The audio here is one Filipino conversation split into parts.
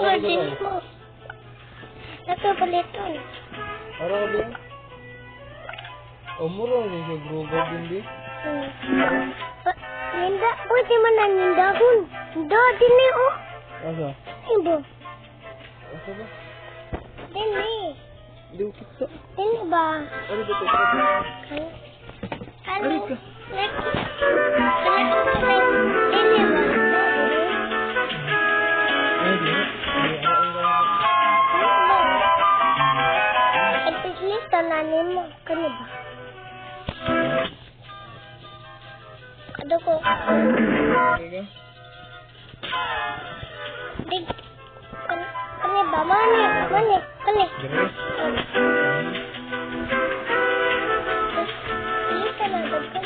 garden mo. Nakapalitan. Para ka ba? O, mura rin siya grow garden di. Ninda, pwede man na nindahon. Ninda, dili oh. Asa? Ibo. Asa ba? Dili. Hindi ko kita. Dili ba? Ano ba ito? Ano? Ano ka? Dili ba? Ay, di ba? Ipiglit tananin mo. Kani ba? Ano ko? Teka. Dig. Kani ba? Mani. Kani. Dire. Pili ka na. Dagkan.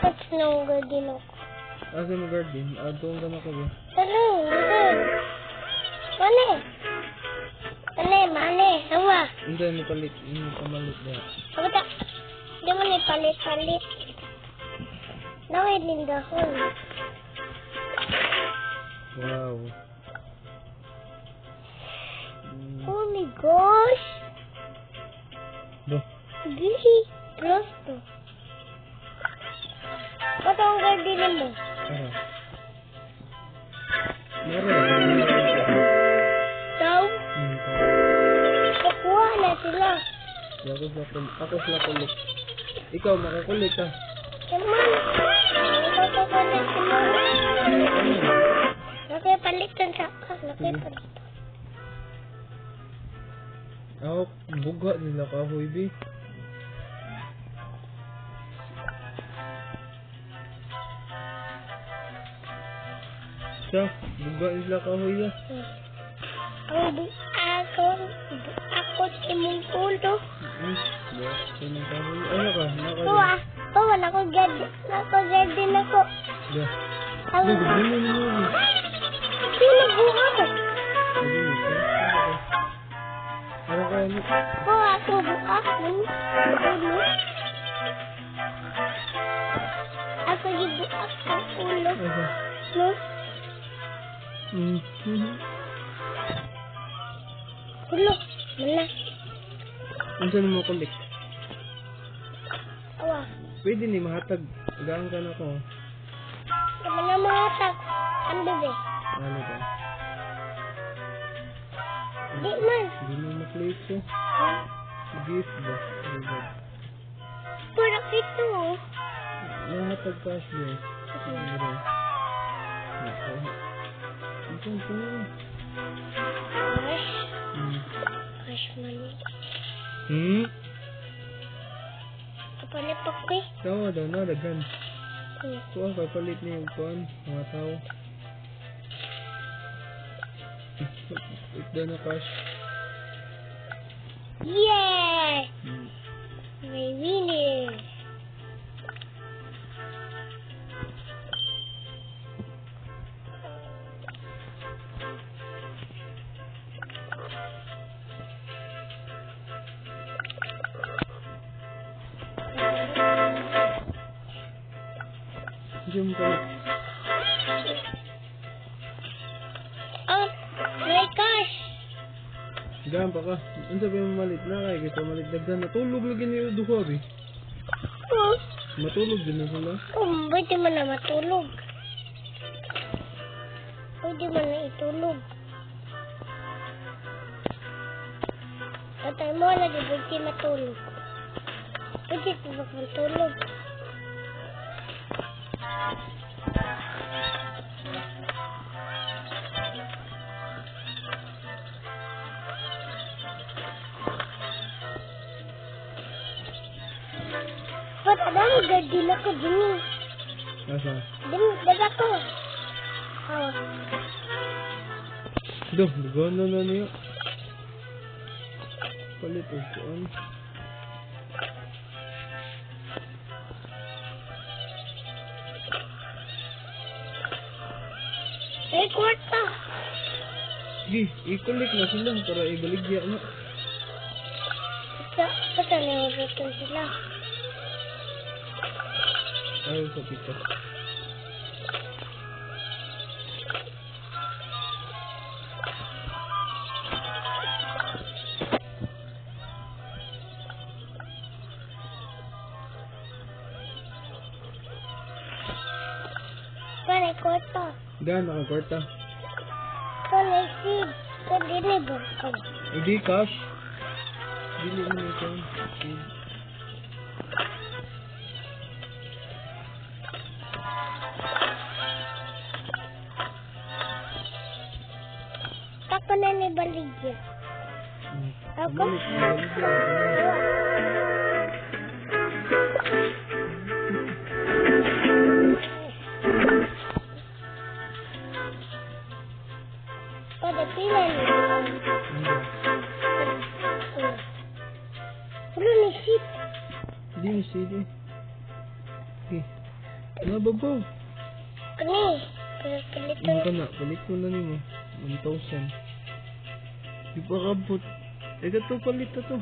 That's no garden ako. Asa mo garden? Doon ka na ko ba? Talo. Mani. Hawa. Hindi mo palit. Hindi mo pamalit na. Pagkata. Hindi mo ni palit. Nawid nindahon. Wow. Oh my gosh. Ba? Gili. Prosto. Ba't ang garden mo? Ara. Meron. Daw? Pakuha na sila. Ako sila kulit. Ikaw, makakulit ha. Naman. Pakuha na sila. Nakipalitan sa akas. Nakipalitan. Ako, buga nila kahoy, bi. Siya, buga nila kahoy ya. Ako si mong pulo. Buga nila kahoy. Ano ka? Bawa na ko garden ako. Ya. Ang Bigyan mo. sino buha? Ano kaya mo? Bawa ako buha. Ako yung buha ang ulo. Asa? No? Ulo. Wala. Ano saan mo kulit? Awa. Pwede ni mahatag. Gaan ka na ko. Naman na mga tag. Ang bebe. Ano ka? Di man. Hindi mo makulit ko. Gift ba? Pura ito. Mahatag ka siya. Siguro. Nako. Ito po. Gosh. Gosh, mali. Kapalipak ko eh. Tawa daw na, dagan. Kuha ka, palit niya yung kuhan. Mga tao. Ito na cash. Yeah! May winner. Hindi mo palit. Oh, my gosh. Gaan pa ka. Ano sabi mo malit na kaya kita malit dagdan. Natulog lagi niyo duha bi. Oh, Matulog din na sila. pwede man na matulog. Pwede man na itulog. Patay mo na di pwede matulog. Pwede pa matulog. Ba't adang garden ako din eh. Asa? Daga ko. Oh. Duh, gano'n na niyo. Palit o kuhan. Ay, kwarta. Sige, ikulik na sila para ibaligya na. Basta na yung sila. Ayaw sa pita. Panay kwarta. Gaan, nakakwarta. Panay seed. Ka-deliver ka. Hindi, cash. Dili mo ito. Ako na ni Baligya. Ako? Balik, balik yan. Pada pila ni. Wala ni seed. Hindi mo sige. Okay. Nababaw. Kani. Kalito. Ano ka na? Balik mo na ni mo. 1,000. Di pa kabot. Ito palit na to.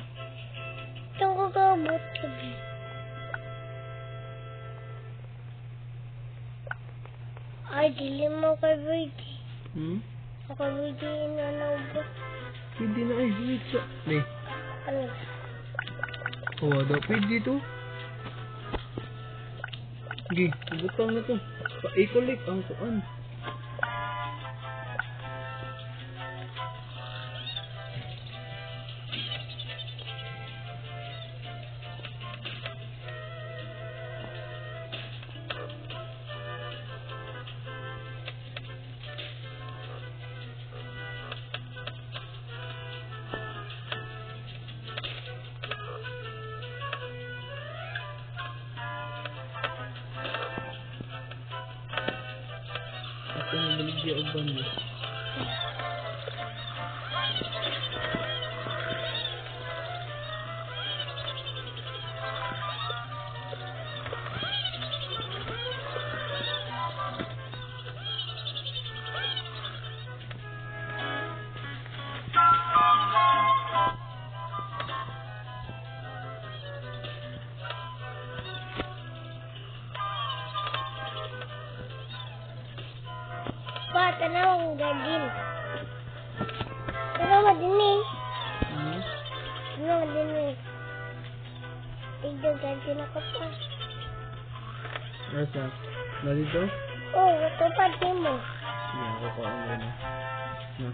Itong kagabot ko. Ay, dili mo kay Brady. Ako Brady na naubos. Pwede na ay. Wait sa... May. Ano? Oh, daw pwede to. Sige, butang na to. Pa-ecolik ang kuan. Ako na baligya o bando. Pa, tanaw ang gardin. Tanaw madinig. Tanaw madinig. Tigdo gardin ako pa. Asa? Na dito? Oh, ito pa mo. Hindi ako pa ang gano'n. Na.